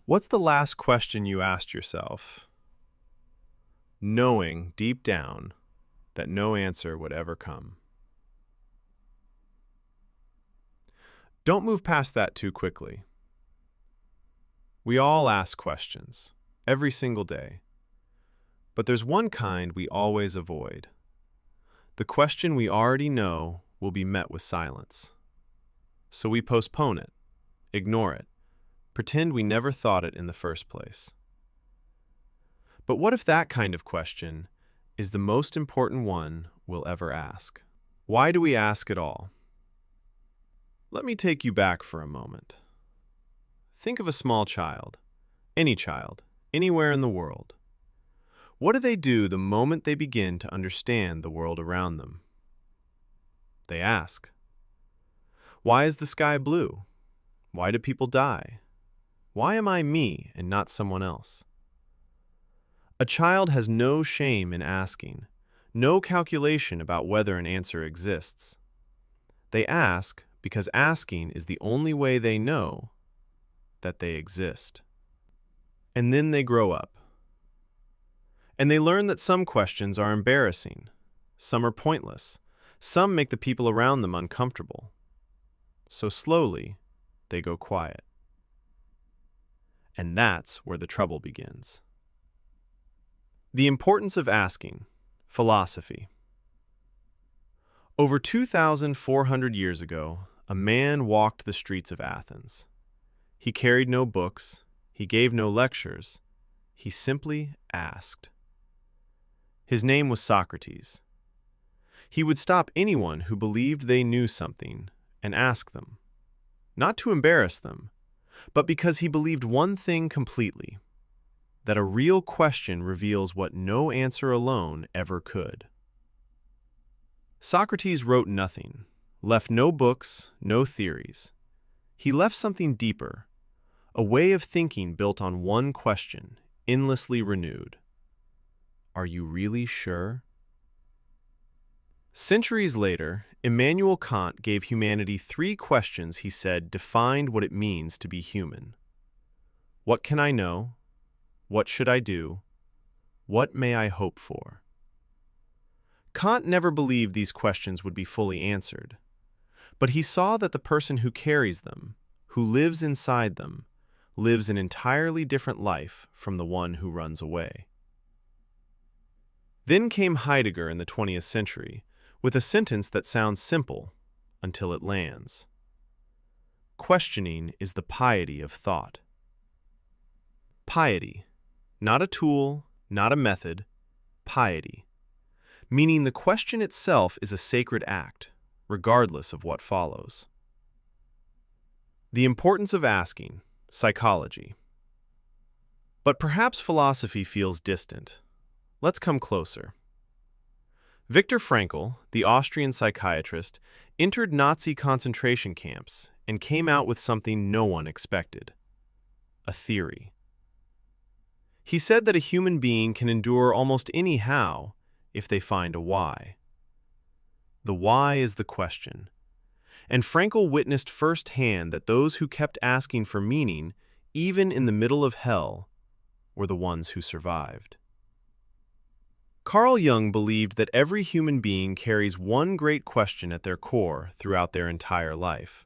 What's the last question you asked yourself, knowing deep down that no answer would ever come? Don't move past that too quickly. We all ask questions, every single day. But there's one kind we always avoid. The question we already know will be met with silence. So we postpone it, ignore it, pretend we never thought it in the first place. But what if that kind of question is the most important one we'll ever ask? Why do we ask at all? Let me take you back for a moment. Think of a small child, anywhere in the world. What do they do the moment they begin to understand the world around them? They ask, why is the sky blue? Why do people die? Why am I me and not someone else? A child has no shame in asking, no calculation about whether an answer exists. They ask because asking is the only way they know that they exist. And then they grow up. And they learn that some questions are embarrassing, some are pointless, some make the people around them uncomfortable. So slowly, they go quiet. And that's where the trouble begins. The importance of asking, philosophy. Over 2,400 years ago, a man walked the streets of Athens. He carried no books, he gave no lectures, he simply asked. His name was Socrates. He would stop anyone who believed they knew something and ask them, not to embarrass them, but because he believed one thing completely, that a real question reveals what no answer alone ever could. Socrates wrote nothing, left no books, no theories. He left something deeper, a way of thinking built on one question, endlessly renewed. Are you really sure? Centuries later, Immanuel Kant gave humanity 3 questions he said defined what it means to be human. What can I know? What should I do? What may I hope for? Kant never believed these questions would be fully answered, but he saw that the person who carries them, who lives inside them, lives an entirely different life from the one who runs away. Then came Heidegger in the 20th century, with a sentence that sounds simple until it lands. Questioning is the piety of thought. Piety, not a tool, not a method, piety, meaning the question itself is a sacred act, regardless of what follows. The importance of asking, psychology. But perhaps philosophy feels distant. Let's come closer. Viktor Frankl, the Austrian psychiatrist, entered Nazi concentration camps and came out with something no one expected: a theory. He said that a human being can endure almost any how if they find a why. The why is the question. And Frankl witnessed firsthand that those who kept asking for meaning, even in the middle of hell, were the ones who survived. Carl Jung believed that every human being carries one great question at their core throughout their entire life.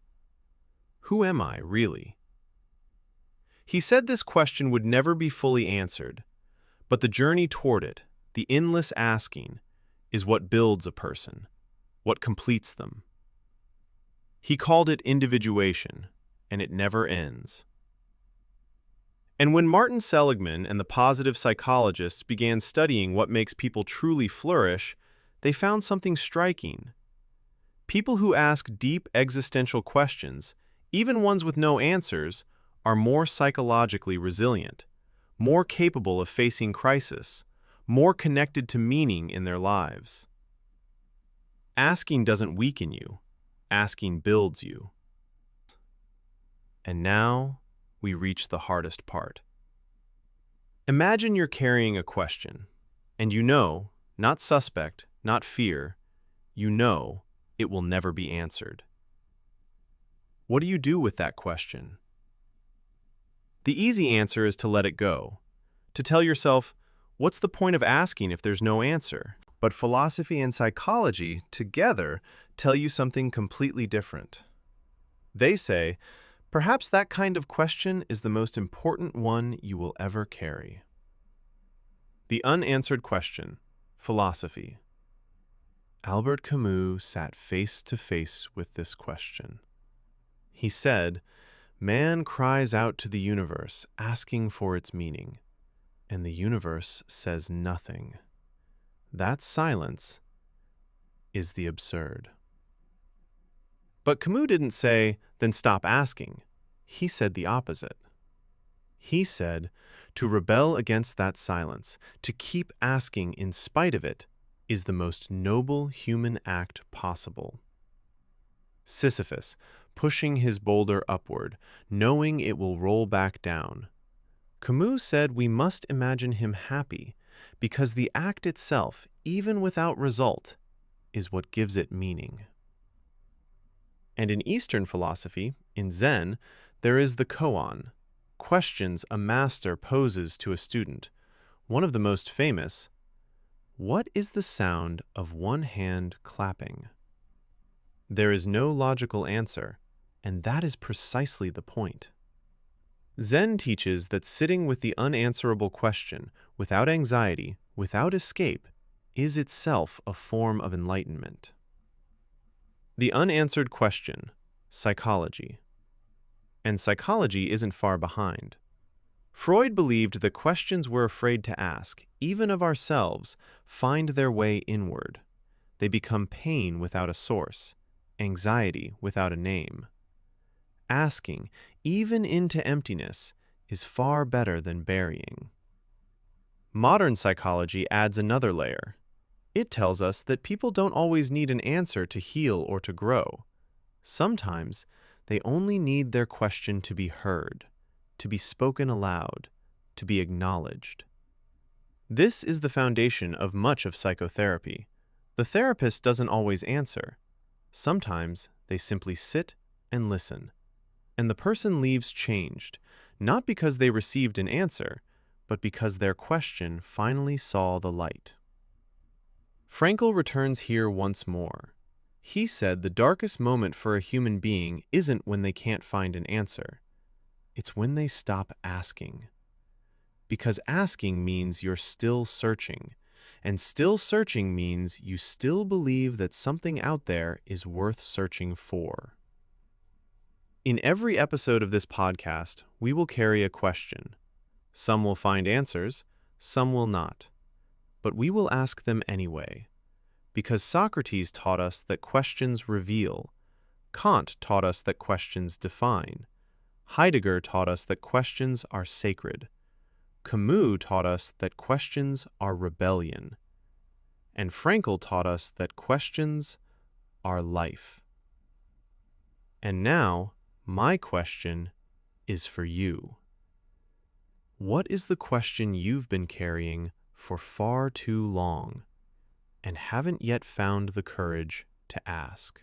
Who am I, really? He said this question would never be fully answered, but the journey toward it, the endless asking, is what builds a person, what completes them. He called it individuation, and it never ends. And when Martin Seligman and the positive psychologists began studying what makes people truly flourish, they found something striking. People who ask deep existential questions, even ones with no answers, are more psychologically resilient, more capable of facing crisis, more connected to meaning in their lives. Asking doesn't weaken you. Asking builds you. And now, we reach the hardest part. Imagine you're carrying a question, and you know, not suspect, not fear, you know it will never be answered. What do you do with that question? The easy answer is to let it go, to tell yourself, what's the point of asking if there's no answer? But philosophy and psychology together tell you something completely different. They say, perhaps that kind of question is the most important one you will ever carry. The unanswered question, philosophy. Albert Camus sat face to face with this question. He said, "Man cries out to the universe, asking for its meaning, and the universe says nothing. That silence is the absurd." But Camus didn't say, then stop asking. He said the opposite. He said, to rebel against that silence, to keep asking in spite of it, is the most noble human act possible. Sisyphus, pushing his boulder upward, knowing it will roll back down. Camus said we must imagine him happy, because the act itself, even without result, is what gives it meaning. And in Eastern philosophy, in Zen, there is the koan, questions a master poses to a student. One of the most famous, what is the sound of one hand clapping? There is no logical answer, and that is precisely the point. Zen teaches that sitting with the unanswerable question, without anxiety, without escape, is itself a form of enlightenment. The unanswered question, psychology. And psychology isn't far behind. Freud believed that questions we're afraid to ask, even of ourselves, find their way inward. They become pain without a source, anxiety without a name. Asking, even into emptiness, is far better than burying. Modern psychology adds another layer. It tells us that people don't always need an answer to heal or to grow. Sometimes they only need their question to be heard, to be spoken aloud, to be acknowledged. This is the foundation of much of psychotherapy. The therapist doesn't always answer. Sometimes they simply sit and listen, and the person leaves changed, not because they received an answer, but because their question finally saw the light. Frankl returns here once more. He said the darkest moment for a human being isn't when they can't find an answer. It's when they stop asking. Because asking means you're still searching, and still searching means you still believe that something out there is worth searching for. In every episode of this podcast, we will carry a question. Some will find answers, some will not. But we will ask them anyway, because Socrates taught us that questions reveal, Kant taught us that questions define, Heidegger taught us that questions are sacred, Camus taught us that questions are rebellion, and Frankl taught us that questions are life. And now, my question is for you. What is the question you've been carrying for far too long and haven't yet found the courage to ask?